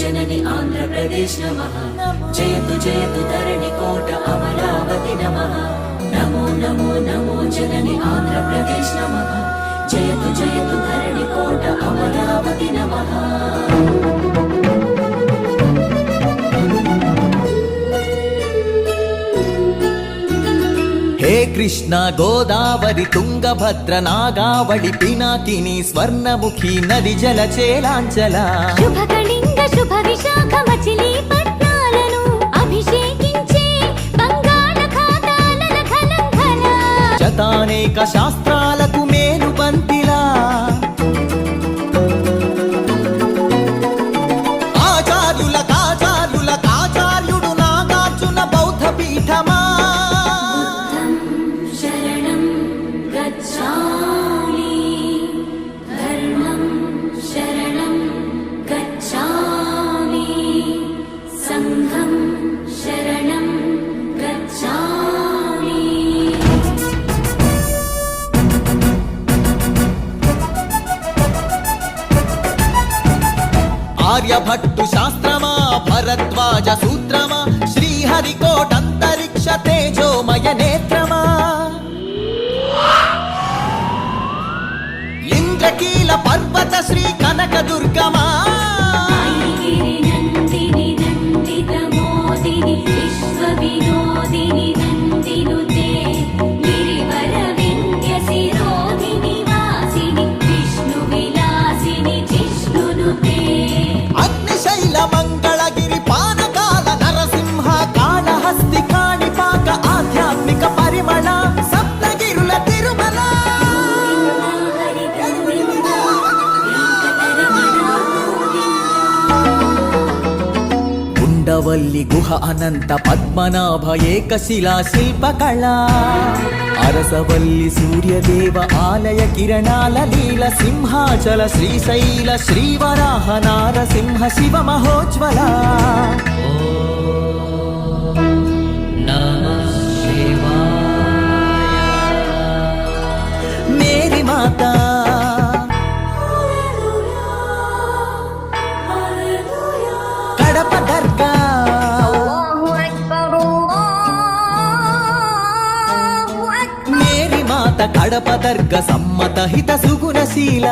जननि आंध्र प्रदेश नमः जयतु जयतु धरणि कोट अमरावती नमः नमो नमो नमो जननि आंध्र प्रदेश नमः जयतु जयतु धरणि कोट अमरावती नमः। हे कृष्ण गोदावरी तुंगभद्र नागावळि पिनाकिनी स्वर्णमुखी नदी जलचेलांचला शुभ कलिंग शुभ विशाख मचिलीपट्नाలను अभिषेकिंचे బంగాళాఖాతాల ఖలంఖల శతానేక శాస్త్రాలకు మేలు పంతిలా ఆచార్యుల కాచార్యుడు నాగార్జున బౌద్ధ పీఠమా आर्यभट्टु शास्त्रमा भरद्वाज सूत्रमा श्रीहरिकोटंतरिक्ष तेजोमय नेत्रमा इंद्रकील पर्वत श्री कनक दुर्गमा మంగళగిరి పానకాల నరసింహ కాళహస్తి కాణిపాక ఆధ్యాత్మిక పరిమళ సప్తగిరుల తిరుమల ఉండవల్లి గుహ అనంత పద్మనాభ ఏకశిలా శిల్పకళ అరసవల్లి సూర్యదేవ ఆలయ కిరణాల లీల సింహాచల శ్రీశైల శ్రీవరాహ నారసింహ శివ మహోజ్వల మేరీ మాతా కడప దర్గా కడప దర్గ సమ్మత హిత సుగుణశీల